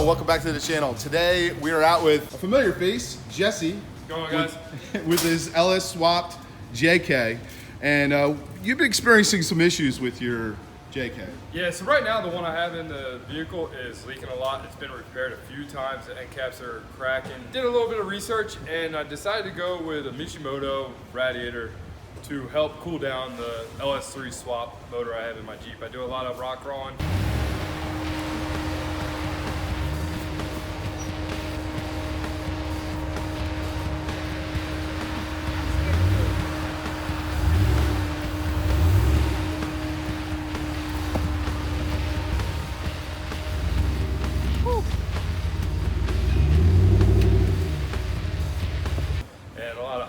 welcome back to the channel. Today we are out with a familiar face, Jesse. What's going on, guys? With his LS swapped JK. And you've been experiencing some issues with your JK. Yeah, so right now the one I have in the vehicle is leaking a lot. It's been repaired a few times. The end caps are cracking. Did a little bit of research and I decided to go with a Mishimoto radiator to help cool down the LS3 swap motor I have in my Jeep. I do a lot of rock crawling.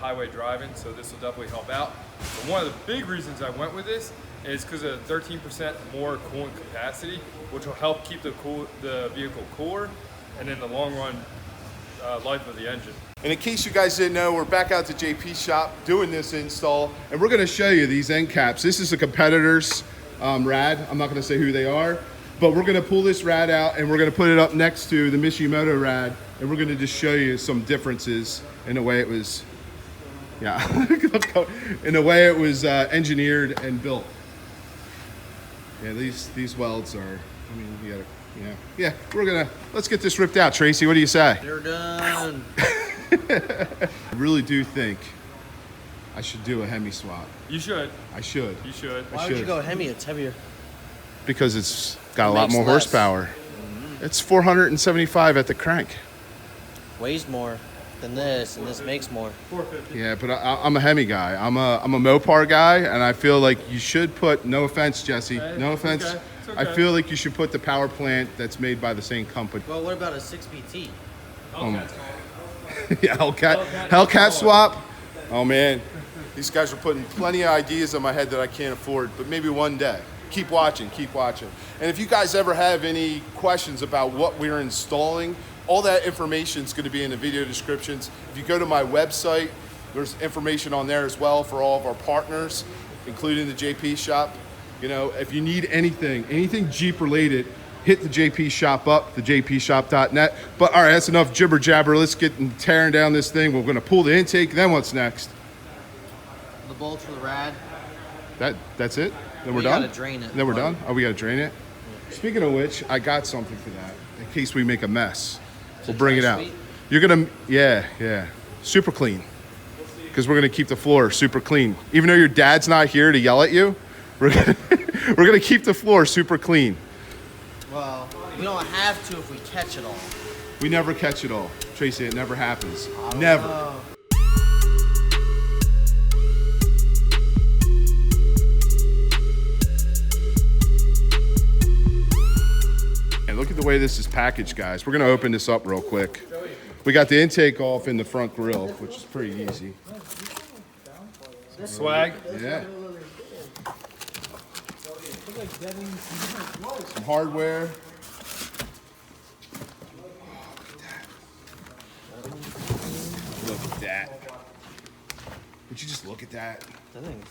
Highway driving, so this will definitely help out. But one of the big reasons I went with this is because of 13% more coolant capacity, which will help keep the vehicle cooler, and in the long run, life of the engine. And in case you guys didn't know, we're back out to JP's shop doing this install, and we're going to show you these end caps. This is a competitor's rad. I'm not going to say who they are, but we're going to pull this rad out and we're going to put it up next to the Mishimoto rad, and we're going to just show you some differences in the way it was. Yeah, in the way it was engineered and built. Yeah, these welds are, I mean, you gotta, yeah, let's get this ripped out. Tracy, what do you say? They're done. I really do think I should do a Hemi swap. You should. I should. You should. Why would you go Hemi? It's heavier. Because it's got a lot more horsepower. Mm-hmm. It's 475 at the crank. Weighs more than this, and this makes more. 450. Yeah, but I'm a Hemi guy. I'm a Mopar guy, and I feel like you should put, no offense, Jesse, no offense, okay. It's okay. I feel like you should put the power plant that's made by the same company. Well, what about a 6BT? Yeah, Hellcat swap. Oh man, these guys are putting plenty of ideas in my head that I can't afford, but maybe one day. Keep watching, keep watching. And if you guys ever have any questions about what we're installing, all that information is going to be in the video descriptions. If you go to my website, there's information on there as well for all of our partners, including the JP shop. You know, if you need anything Jeep related, hit the JP shop up, the jpshop.net. But all right, that's enough jibber jabber. Let's get tearing down this thing. We're going to pull the intake. Then what's next? The bolts for the rad. That's it? Then we're done? We gotta drain it. Then we're done? Oh, we gotta drain it? Yeah. Speaking of which, I got something for that in case we make a mess. We'll bring it out. You're gonna, yeah, super clean. Because we're gonna keep the floor super clean. Even though your dad's not here to yell at you, we're gonna keep the floor super clean. Well, we don't have to if we catch it all. We never catch it all. Tracy, it never happens. Never. Know. Look at the way this is packaged, guys. We're gonna open this up real quick. We got the intake off in the front grill, which is pretty easy. Swag. Yeah. Some hardware. Look at that. Would you just look at that? That thing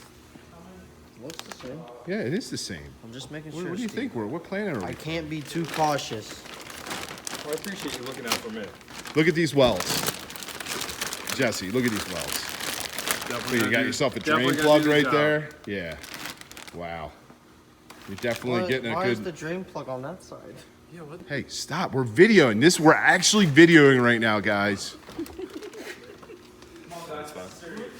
looks the same. Yeah, it is the same. I'm just making sure. What do you think what planet are we? I can't be too cautious. Well, I appreciate you looking out for me. Look at these welds. Jesse, look at these welds. So you got yourself a drain plug right there. Yeah. Wow. You're definitely getting a good... Why is the drain plug on that side? Yeah, what? Hey, stop. We're videoing this. We're actually videoing right now, guys. That's fine.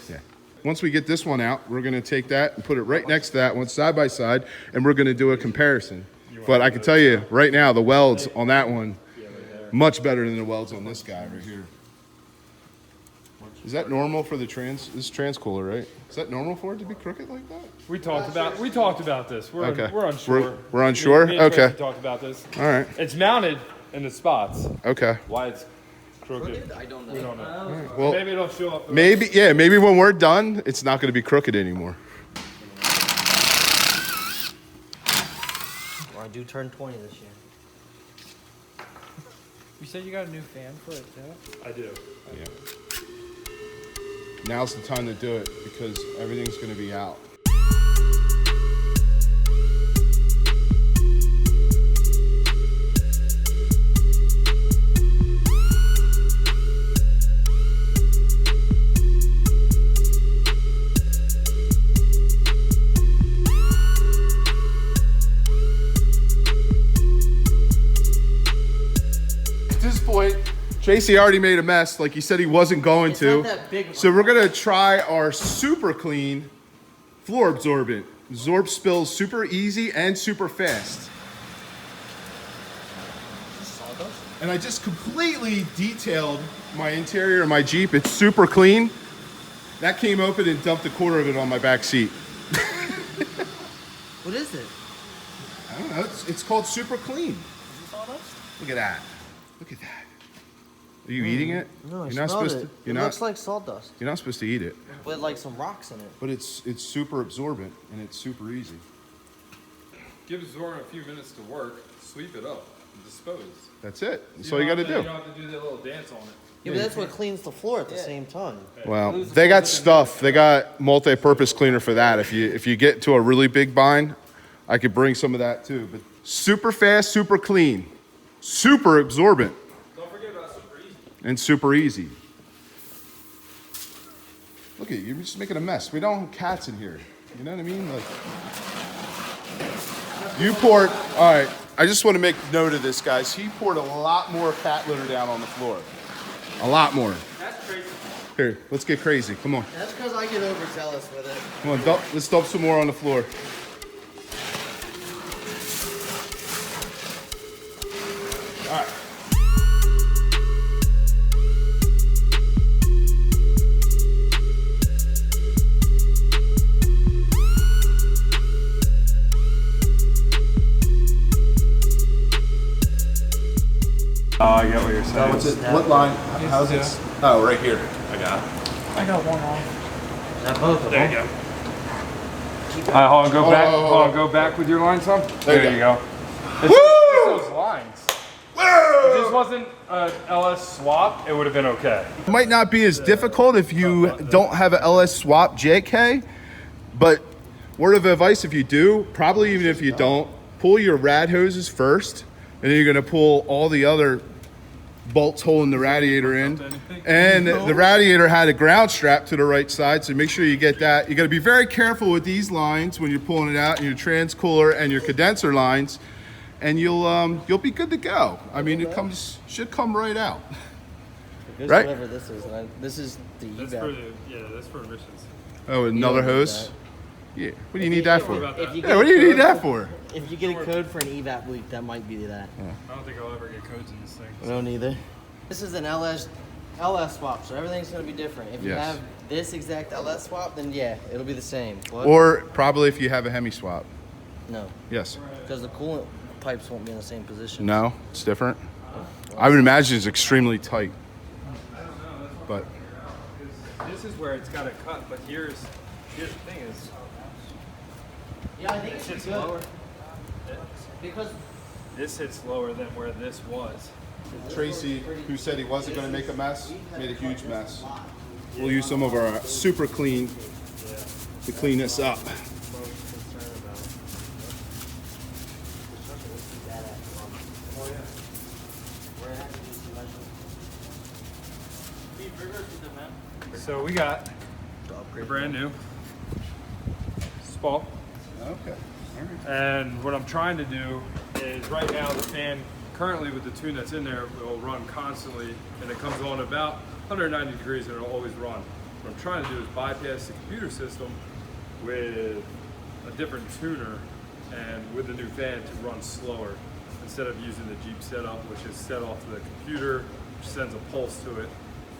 Yeah. Once we get this one out, we're going to take that and put it right next to that one side by side, and we're going to do a comparison. But I can tell you right now, the welds on that one, much better than the welds on this guy right here. Is that normal for the this transcooler, right? Is that normal for it to be crooked like that? We talked about this. We're unsure. We're unsure? Me and Okay. Tracy talked about this. All right. It's mounted in the spots. Okay. Why it's crooked? I don't know. We don't know. Right. Well, maybe it'll show up. Maybe when we're done, it's not going to be crooked anymore. Well, I do turn 20 this year. You said you got a new fan for it, too? I do. Yeah. Now's the time to do it because everything's going to be out. Tracy already made a mess like he said he wasn't going It's to. not that big. So we're gonna try our super clean floor absorbent. Absorb spills super easy and super fast. And I just completely detailed my interior of my Jeep. It's super clean. That came open and dumped a quarter of it on my back seat. What is it? I don't know, it's called super clean. Look at that. Look at that. Are you eating it? No, I You're not smelled supposed it. to. It looks like sawdust, You're not supposed to eat it. with like some rocks in it. But it's super absorbent and it's super easy. Give absorbent a few minutes to work, sweep it up, and dispose. That's it. That's all you got to You do. don't have to do that little dance on it. Yeah, but that's what cleans the floor at the same time. Well, they got stuff. They got multi-purpose cleaner for that. If you get to a really big bind, I could bring some of that too. But super fast, super clean, super absorbent, Don't forget about super easy. and super easy. Look at you. You're just making a mess. We don't have cats in here. You know what I mean? Like, you poured. All right. I just want to make note of this, guys. He poured a lot more cat litter down on the floor. A lot more. That's crazy. Here, let's get crazy. Come on. That's because I get overzealous with it. Come on, let's dump some more on the floor. All right. Oh, I get what you're saying. What's it? What line? How's it? Oh, right here. I got it. I got one off. Is that both of There them? you go. Hold on, go back. oh, Hold on, go back with your line some. There There you you go. It's those lines. If this wasn't an LS swap, it would have been okay. Might not be as difficult if you don't have an LS swap JK, but word of advice if you do, probably even if you don't, pull your rad hoses first, and then you're gonna pull all the other bolts holding the radiator in. And the radiator had a ground strap to the right side, so make sure you get that. You gotta be very careful with these lines when you're pulling it out, and your transcooler and your condenser lines, and you'll be good to go. I mean, it should come right out. Here's Right? whatever this is. This is the That's evac. for the, that's for emissions. Oh, another don't need hose? that. Yeah, what do you need that for? about that. If you Yeah, get what a do you need code that for? If you get a code for an evap leak, that might be that. I don't think I'll ever get codes in this thing. I don't either. This is an LS swap, so everything's gonna be different. If you Yes. have this exact LS swap, then yeah, it'll be the same. What? Or probably if you have a Hemi swap. No, Yes. because the coolant pipes won't be in the same position. No, it's different. I would imagine it's extremely tight. But This is where it's got to cut, but here's the thing is, Yeah, I think it should it's be good. lower. Because This hits lower than where this was. Tracy, who said he wasn't going to make a mess, made a huge mess. We'll use some of our super clean to clean this up. So we got the brand new SPAL. Okay. And what I'm trying to do is right now the fan currently with the tune that's in there will run constantly and it comes on about 190 degrees and it'll always run. What I'm trying to do is bypass the computer system with a different tuner and with the new fan to run slower instead of using the Jeep setup, which is set off to the computer, which sends a pulse to it,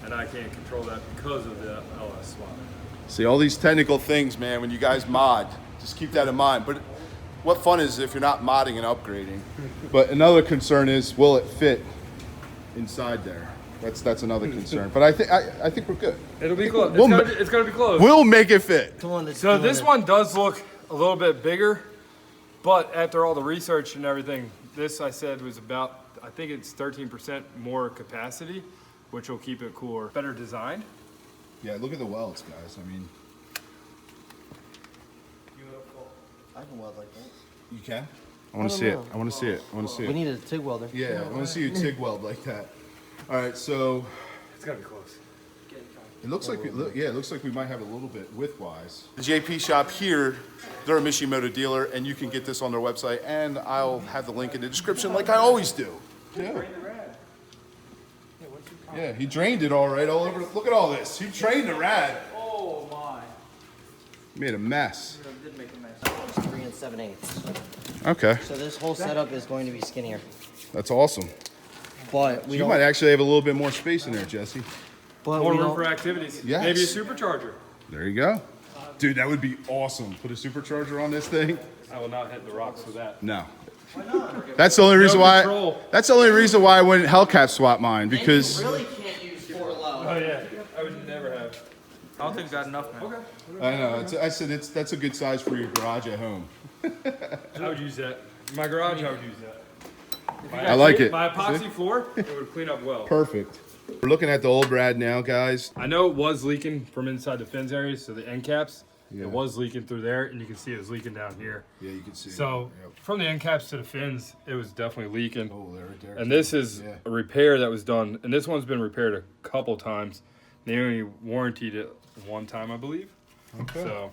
and I can't control that because of the LS swap. See, all these technical things, man, when you guys mod, just keep that in mind. But what fun is if you're not modding and upgrading? But another concern is, will it fit inside there? That's another concern. But I think we're good. It'll be close. We'll It's gonna be close. We'll make it fit. come on, let's So do this it. one does look a little bit bigger, but after all the research and everything, this I said was about, I think it's 13% more capacity, which will keep it cooler. Better designed. Yeah, look at the welds, guys. I mean, I can weld like that. you can? I want to see it. I want to see it. I want to see We it. need a TIG welder. Yeah, I want to see you TIG weld like that. All right, so It's gotta be close. it looks like it looks like we might have a little bit width-wise. The JP shop here, they're a Mishimoto dealer, and you can get this on their website, and I'll have the link in the description like I always do. Yeah. Yeah, he drained it all right all over. Look at all this. He drained the rad. Oh my. Made a mess. It did make a mess. It's 3 7/8. Okay, So this whole setup is going to be skinnier. that's awesome. But we You don't. might actually have a little bit more space in there, Jesse. But More we room don't. for activities. Yes. Maybe a supercharger. There you go. Dude, that would be awesome. Put a supercharger on this thing. I will not hit the rocks with that. No. That's the only reason why. control. That's the only reason why I wouldn't Hellcat swap mine, because You really can't use 4 low. Oh yeah, I would never have. I don't think we got enough, man. Okay. I know. I said that's a good size for your garage at home. I would use that. In my garage, I would use that. I like it. My epoxy floor, it would clean up well. Perfect. We're looking at the old Brad now, guys. I know it was leaking from inside the fins area, so the end caps, Yeah. it was leaking through there, and you can see it was leaking down here. Yeah, you can see. So Yep. from the end caps to the fins, it was definitely leaking. Oh, there, right there. And this is Yeah. a repair that was done, and this one's been repaired a couple times. They only warranted it one time, I believe. Okay. So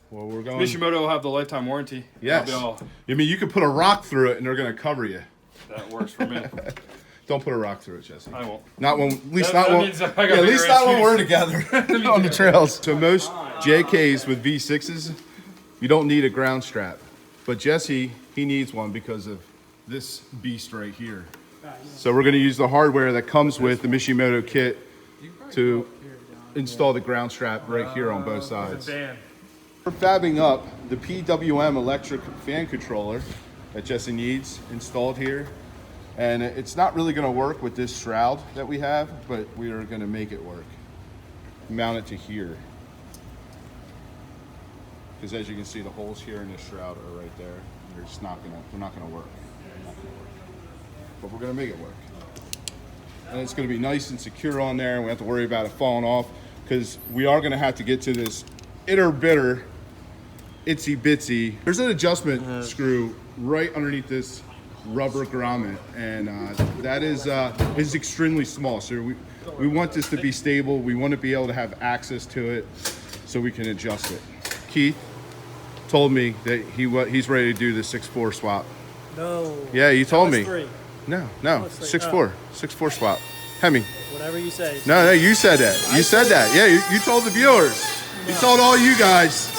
Well, we're going. Mishimoto will have the lifetime warranty. Yes. I'll be all- I mean, you could put a rock through it, and they're gonna cover you. that works for me. Don't put a rock through it, Jesse. I won't. Not when, at least That- not that when. means I got Yeah, at bigger least not when issues. we're together on the trails. So most JKs with V6s, you don't need a ground strap, but Jesse, he needs one because of this beast right here. So we're going to use the hardware that comes with the Mishimoto kit to install the ground strap right here on both sides. Van. We're fabbing up the PWM electric fan controller that Jesse needs installed here. And it's not really gonna work with this shroud that we have, but we are gonna make it work. Mount it to here. Because as you can see, the holes here in this shroud are right there. They're just not gonna, they're not gonna work. They're not gonna work. But we're gonna make it work. And it's gonna be nice and secure on there, and we don't have to worry about it falling off, because we are gonna have to get to this inner bitter itsy bitsy. There's an adjustment screw right underneath this rubber grommet, and that is extremely small. So we want this to be stable. We want to be able to have access to it so we can adjust it. Keith told me that he's ready to do the 6-4 swap. No. Yeah, you told me. LS3. No, LS3, 6-4 swap. Hemi. Whatever you say. No, you said that. You said that. Yeah, you told the viewers. You told all you guys.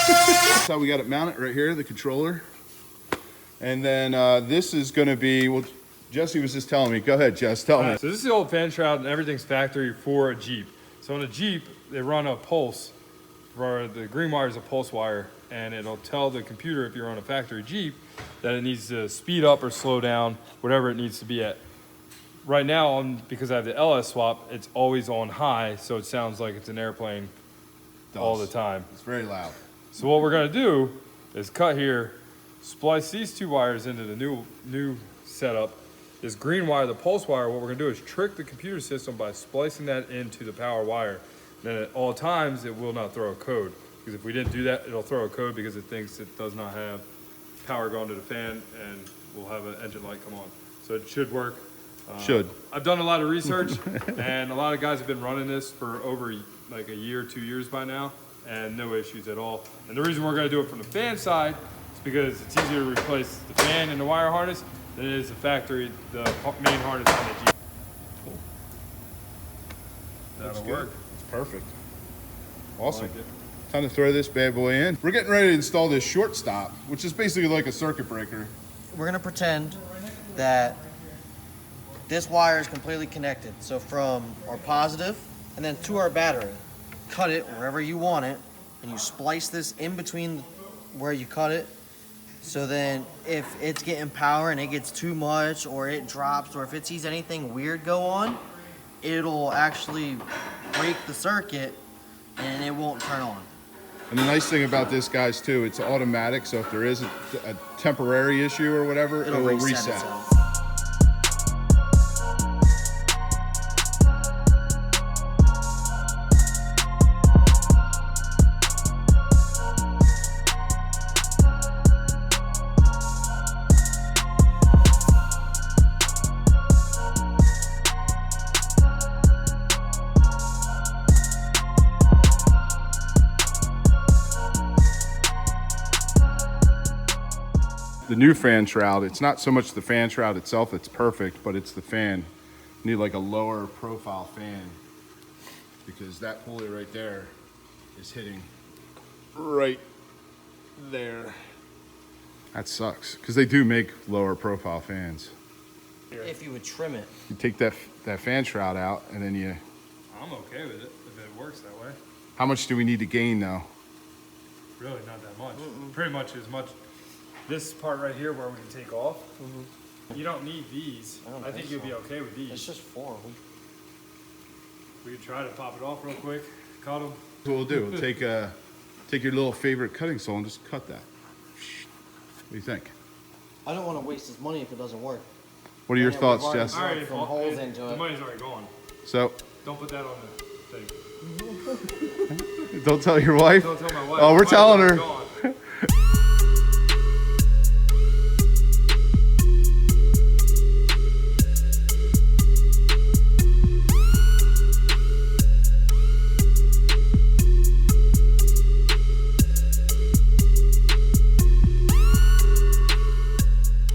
That's how we got it mounted right here, the controller. And then this is going to be, well, Jesse was just telling me. Go ahead, Jess, tell me. So this is the old fan shroud, and everything's factory for a Jeep. So on a Jeep, they run a pulse, where the green wire is a pulse wire, and it'll tell the computer if you're on a factory Jeep that it needs to speed up or slow down, whatever it needs to be at. Right now, because I have the LS swap, it's always on high, so it sounds like it's an airplane all the time. It's very loud. So what we're gonna do is cut here, splice these two wires into the new setup. This green wire, the pulse wire, what we're gonna do is trick the computer system by splicing that into the power wire. Then at all times, it will not throw a code. Because if we didn't do that, it'll throw a code because it thinks it does not have power going to the fan, and we'll have an engine light come on. So it should work. Should. I've done a lot of research, and a lot of guys have been running this for over like a year, 2 years by now, and no issues at all. And the reason we're gonna do it from the fan side is because it's easier to replace the fan and the wire harness than it is the factory, the main harness on the Jeep. That'll work. It's perfect. Awesome. I like it. Time to throw this bad boy in. We're getting ready to install this shortstop, which is basically like a circuit breaker. We're gonna pretend that this wire is completely connected. So from our positive and then to our battery, cut it wherever you want it, and you splice this in between where you cut it. So then if it's getting power and it gets too much, or it drops, or if it sees anything weird go on, it'll actually break the circuit and it won't turn on. And the nice thing about this, guys, too, it's automatic. So if there is a temporary issue or whatever, it It'll will reset reset. itself. The new fan shroud, it's not so much the fan shroud itself, it's perfect, but it's the fan. Need like a lower profile fan because that pulley right there is hitting right there. That sucks because they do make lower profile fans. If you would trim it. You take that fan shroud out and then you. I'm okay with it if it works that way. How much do we need to gain though? Really not that much. Pretty much as much. This part right here where we can take off. You don't need these. I think you'll be okay with these. It's just form. We could try to pop it off real quick. Cut them. That's what we'll do. We'll take your little favorite cutting saw and just cut that. What do you think? I don't want to waste his money if it doesn't work. What are your Yeah, thoughts, we've already- Jess? All right, From holes into the it. money's already gone. So, Don't put that on the thing. don't tell your wife. Don't tell my wife. Oh, we're Mine's telling already her. gone.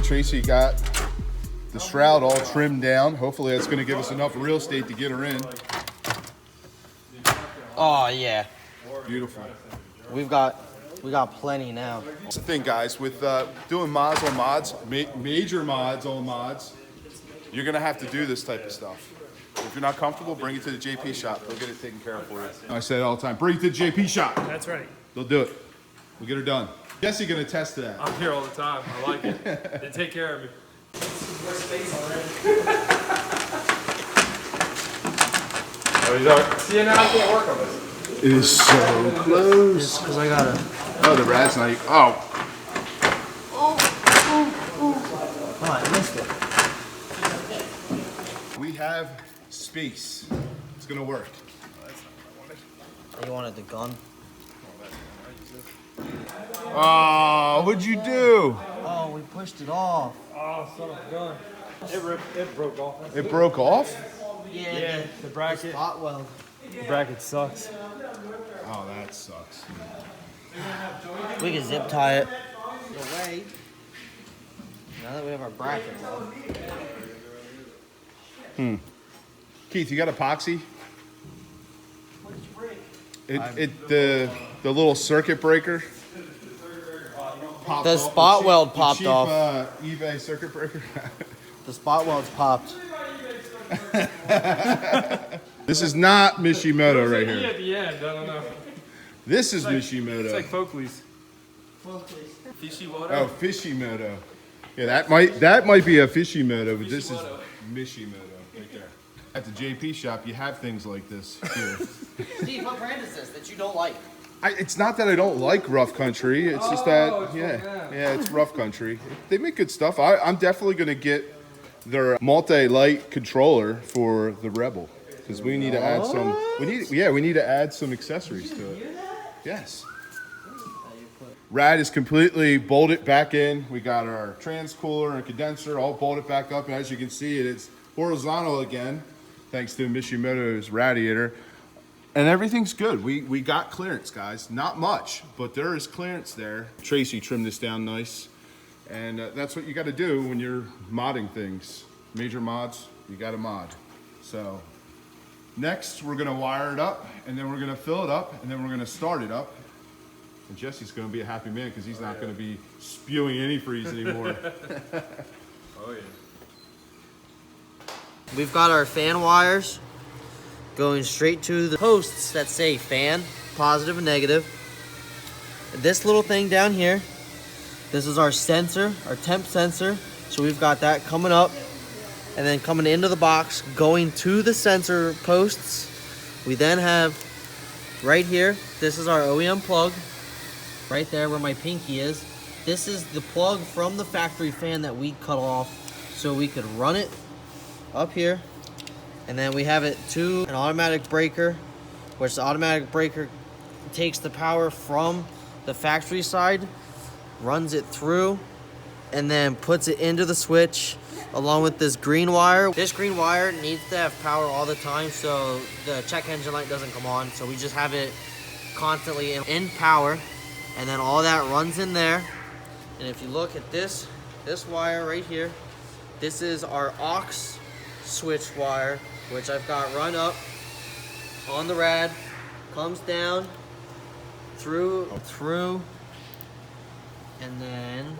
Tracy got the shroud all trimmed down. Hopefully that's going to give us enough real estate to get her in. Oh yeah, Beautiful. we got plenty now. That's the thing, guys, with doing mods on mods, major mods on mods, you're going to have to do this type of stuff. If you're not comfortable, bring it to the JP shop. They'll get it taken care of for you. I say it all the time. Bring it to the JP shop. That's right. They'll do it. We'll get her done. Jesse going to attest to that. I'm here all the time. I like it. They take care of me. See, now I can't work on this. It is so close. Because I gotta. Oh, the rat's not. Oh, Oh, I missed it. we have space. It's gonna work. You wanted the gun? Oh, what'd you do? Oh, we pushed it off. Oh, son of a gun. It broke off. It broke off? Yeah, the bracket. Spot weld. The bracket sucks. Oh, that sucks. We can zip tie it away. Now that we have our bracket on. Keith, you got epoxy? The little circuit breaker. Popped The off. spot cheap- weld the popped cheap, off. eBay circuit breaker. The spot weld's popped. This is not Mishimoto right E here. at the end, I don't know. This is It's Mishimoto. like Folkley's. Fishy water? Oh, Fishimoto. Yeah, that might be a Fishimoto, but this is Mishimoto right there. At the JP shop, you have things like this here. Steve, what brand is this that you don't like? It's not that I don't like Rough Country. It's just that, yeah, it's Rough Country. They make good stuff. I'm definitely gonna get their multi-light controller for the Rebel because we need to add some. We need to add some accessories to it. Yes. Rad is completely bolted back in. We got our trans cooler and condenser all bolted back up, and as you can see, it's horizontal again, thanks to Mishimoto's radiator. And everything's good. We got clearance, guys. Not much, but there is clearance there. Tracy trimmed this down nice. And that's what you got to do when you're modding things. Major mods, you got to mod. So next, we're going to wire it up, and then we're going to fill it up, and then we're going to start it up. And Jesse's going to be a happy man because he's not going to be spewing antifreeze anymore. Oh, yeah. We've got our fan wires going straight to the posts that say fan, positive and negative. This little thing down here, this is our sensor, our temp sensor. So we've got that coming up and then coming into the box, going to the sensor posts. We then have right here, this is our OEM plug, right there where my pinky is. This is the plug from the factory fan that we cut off so we could run it up here. And then we have it to an automatic breaker, which the automatic breaker takes the power from the factory side, runs it through, and then puts it into the switch along with this green wire. This green wire needs to have power all the time so the check engine light doesn't come on. So we just have it constantly in power, and then all that runs in there. And if you look at this wire right here, this is our aux switch wire, which I've got run up on the rad, comes down through, and then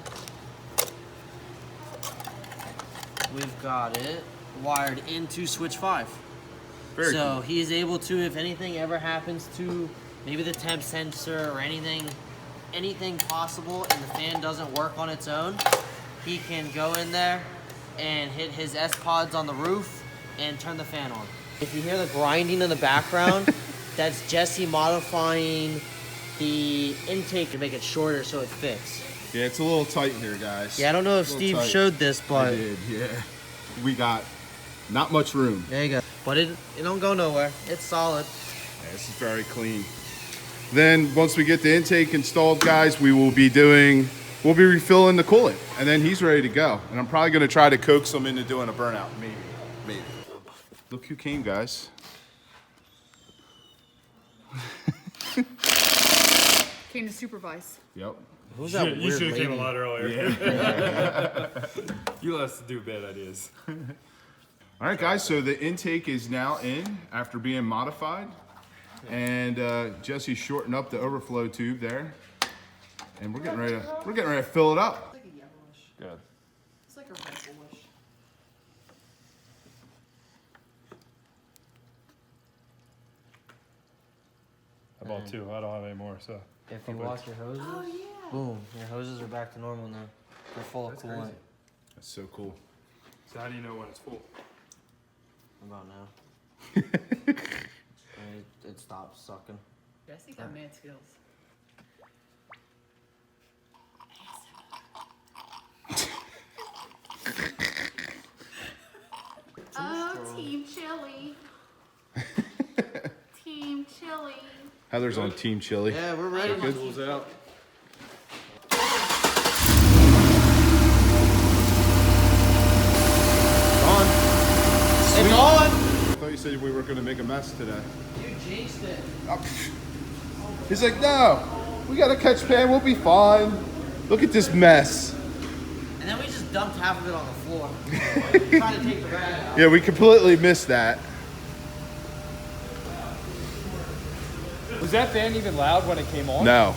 we've got it wired into switch 5. Very so cool. he is able to, if anything ever happens to maybe the temp sensor or anything possible and the fan doesn't work on its own, he can go in there and hit his S-pods on the roof and turn the fan on. If you hear the grinding in the background, that's Jesse modifying the intake to make it shorter so it fits. Yeah, it's a little tight here, guys. Yeah, I don't know if A little Steve tight. showed this, I but did, yeah. We got not much room. there you go. But it don't go nowhere. It's solid. Yeah, this is very clean. Then once we get the intake installed, guys, we'll be refilling the coolant, and then he's ready to go. And I'm probably gonna try to coax him into doing a burnout, maybe. Look who came, guys. Came to supervise. Yep. Who's that You weird should have lady? came a lot earlier. You let us do bad ideas. All right, guys, so the intake is now in after being modified. And Jesse's shortened up the overflow tube there. And we're getting ready to fill it up. It's like a yellowish. Good. It's like a red-bluish. I bought 2. I don't have any more, so. If you wash your hoses, Oh yeah. boom, your hoses are back to normal now. They're full of coolant. crazy. That's so cool. So how do you know when it's full? About now. And it stops sucking. Jesse got mad skills. Oh, Team Chili. Team Chili. Heather's on Team Chili. Yeah, we're ready. Tools out. It's on! I thought you said we were going to make a mess today. You jinxed it. He's like, no, we got a catch pan, we'll be fine. Look at this mess. And then we just dumped half of it on the floor. Trying to take the rad out. Yeah, we completely missed that. Was that fan even loud when it came on? No,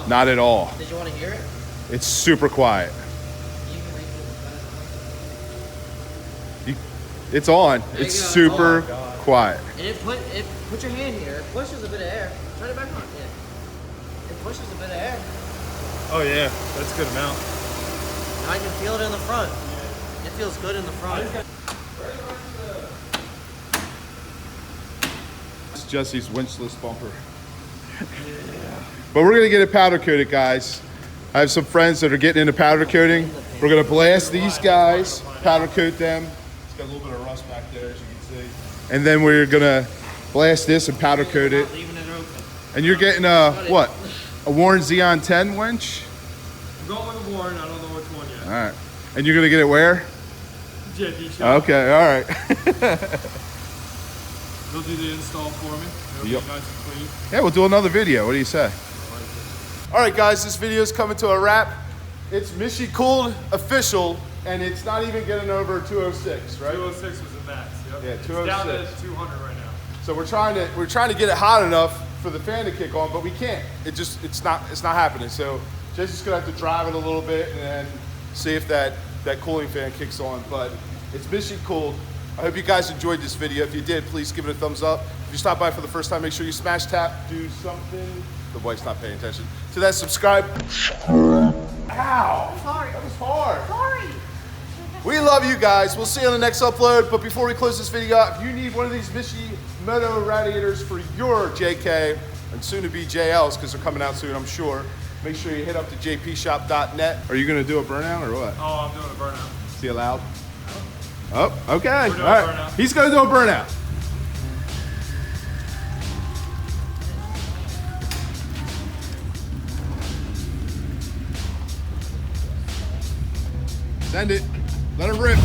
not at all. Did you want to hear it? It's super quiet. You can read It's on. There It's you go. super Oh, God. quiet. it. And put your hand here. It pushes a bit of air. Turn it back on. Yeah. It pushes a bit of air. Oh yeah, that's a good amount. Now I can feel it in the front. It feels good in the front. It's Jesse's winchless bumper. But we're gonna get it powder coated, guys. I have some friends that are getting into powder coating. We're gonna blast these guys, powder coat them. It's got a little bit of rust back there, as you can see. And then we're gonna blast this and powder coat it. Leaving it open. And you're getting a, what? A Warren Xeon 10 winch? I'm going with a Warren. I don't know which one yet. All right. And you're gonna get it where? JP shop. Okay, all right. They'll do the install for me. It'll Yep. be nice and clean. Yeah, we'll do another video. What do you say? All right, guys, this video is coming to a wrap. It's Mishi Cooled official, and it's not even getting over 206, right? 206 was the max. Yep. Yeah, It's down to 206. 200 right now. So we're trying to get it hot enough for the fan to kick on, but we can't. It's not happening. So Jesse's gonna have to drive it a little bit and then see if that cooling fan kicks on. But it's Mishi Cooled. I hope you guys enjoyed this video. If you did, please give it a thumbs up. If you stopped by for the first time, make sure you smash tap, do something. The wife's not paying attention to that. Subscribe. Ow! Sorry. That was hard. Sorry. We love you guys. We'll see you on the next upload. But before we close this video out, if you need one of these Mishimoto radiators for your JK and soon to be JLs, because they're coming out soon, I'm sure, make sure you hit up the jpshop.net. Are you going to do a burnout or what? Oh, I'm doing a burnout. See you loud? Oh, okay. All doing a right. burnout. He's going to do a burnout. Send it. Let it rip.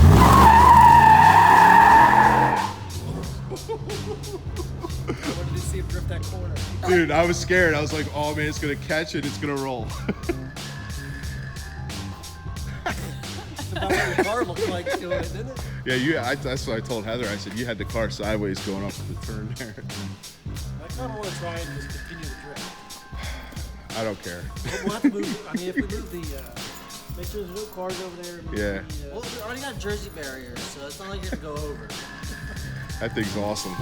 What did you see him drift that corner? Dude, I was scared. I was like, oh man, it's going to catch it. It's going to roll. about what your car looked like doing it, didn't it? Yeah, that's what I told Heather. I said you had the car sideways going up the turn there. I kind of want to try and just continue the drift. I don't care. But we'll have to move. I mean, if we move the, make sure there's no cars over there. Move Yeah. The, Well, we already got Jersey barriers, so it's not like you're gonna go over. That thing's awesome.